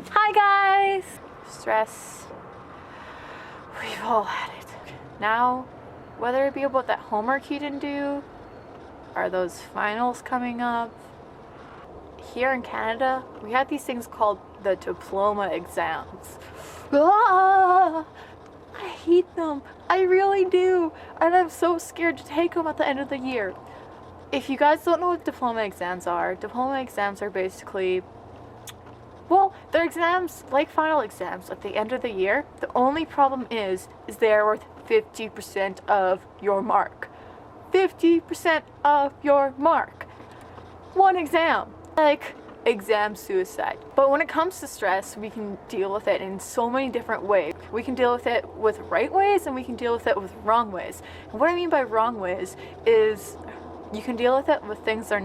Hi guys! Stress. We've all had it. Now, whether it be about that homework you didn't do, or those finals coming up, here in Canada, we have these things called the diploma exams. Ah, I hate them. I really do. And I'm so scared to take them at the end of the year. If you guys don't know what diploma exams are basically, well, they're exams like final exams at the end of the year. The only problem is they're worth 50% of your mark. 50% of your mark. One exam. Like exam suicide. But when it comes to stress, we can deal with it in so many different ways. We can deal with it with right ways and we can deal with it with wrong ways. And what I mean by wrong ways is you can deal with it with things that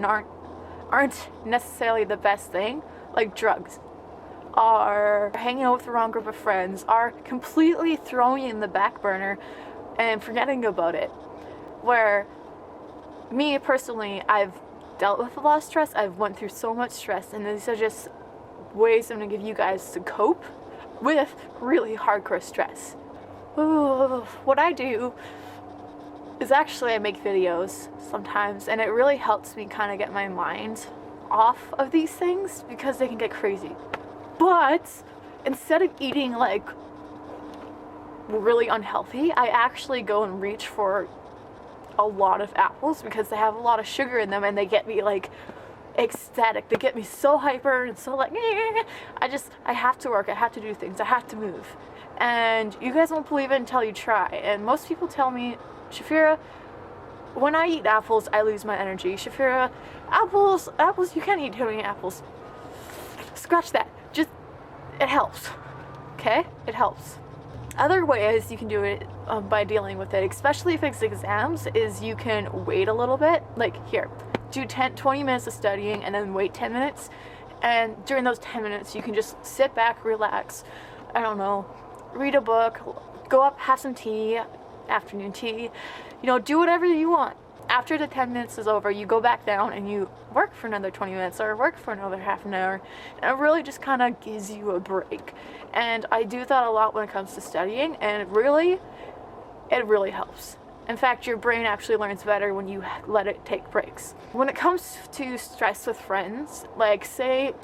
aren't necessarily the best thing, like drugs, are hanging out with the wrong group of friends, are completely throwing it in the back burner and forgetting about it. Where me personally, I've dealt with a lot of stress. I've went through so much stress, and these are just ways I'm gonna give you guys to cope with really hardcore stress. Ooh, what I do is actually I make videos sometimes, and it really helps me kind of get my mind off of these things because they can get crazy. But instead of eating like really unhealthy, I actually go and reach for a lot of apples because they have a lot of sugar in them and they get me like ecstatic. They get me so hyper and so like I have to work, I have to do things, I have to move. And you guys won't believe it until you try. And most people tell me, Shafira, when I eat apples I lose my energy. Shafira, apples, you can't eat too many apples. Scratch that. Just, it helps. Okay? It helps. Other ways you can do it by dealing with it, especially if it's exams, is you can wait a little bit. Like here, do 20 minutes of studying and then wait 10 minutes. And during those 10 minutes, you can just sit back, relax, I don't know, read a book, go up, have some tea, afternoon tea, do whatever you want. After the 10 minutes is over, you go back down and you work for another 20 minutes or work for another half an hour. And it really just kind of gives you a break. And I do that a lot when it comes to studying, and it really helps. In fact, your brain actually learns better when you let it take breaks. When it comes to stress with friends, like say,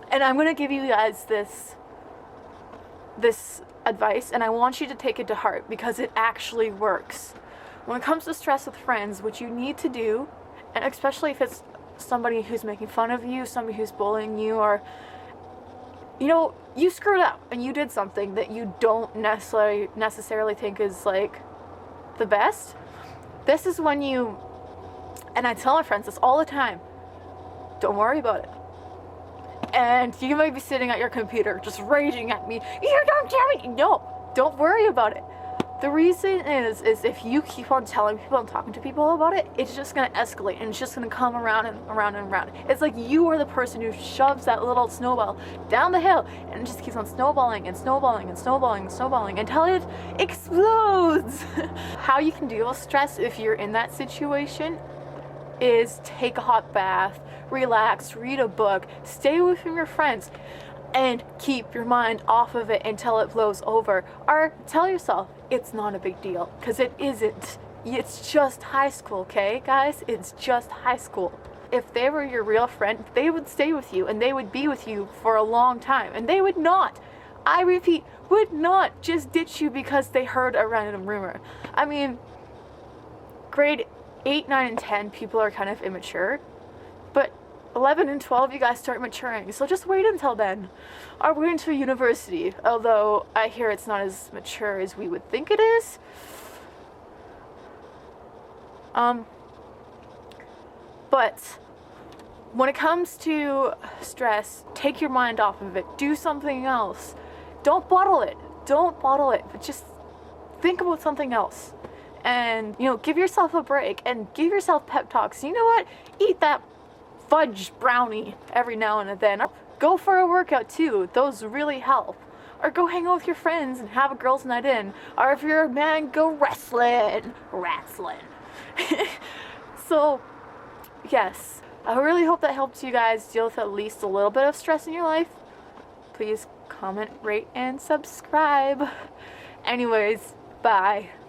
and I'm going to give you guys this advice, and I want you to take it to heart because it actually works. When it comes to stress with friends, what you need to do, and especially if it's somebody who's making fun of you, somebody who's bullying you, or you screwed up and you did something that you don't necessarily think is like the best, this is when you, and I tell my friends this all the time, don't worry about it. And you might be sitting at your computer just raging at me, you don't tell me. No, don't worry about it. The reason is if you keep on telling people and talking to people about it, it's just going to escalate and it's just going to come around and around and around. It's like you are the person who shoves that little snowball down the hill and it just keeps on snowballing and snowballing and snowballing and snowballing until it explodes. How you can deal with stress if you're in that situation is take a hot bath, relax, read a book, stay with your friends, and keep your mind off of it until it blows over. Or tell yourself it's not a big deal, because it isn't. It's just high school, okay, guys? It's just high school. If they were your real friend, they would stay with you and they would be with you for a long time, and they would not, I repeat, would not just ditch you because they heard a random rumor. I mean, grade 8, 9, and 10, people are kind of immature, but 11 and 12, you guys start maturing, so just wait until then. Or wait until university, although I hear it's not as mature as we would think it is. But when it comes to stress, take your mind off of it. Do something else. Don't bottle it, but just think about something else. And, give yourself a break and give yourself pep talks. You know what? Eat that fudge brownie every now and then. Go for a workout too. Those really help. Or go hang out with your friends and have a girls' night in. Or if you're a man, go wrestling. So, yes. I really hope that helped you guys deal with at least a little bit of stress in your life. Please comment, rate, and subscribe. Anyways, bye.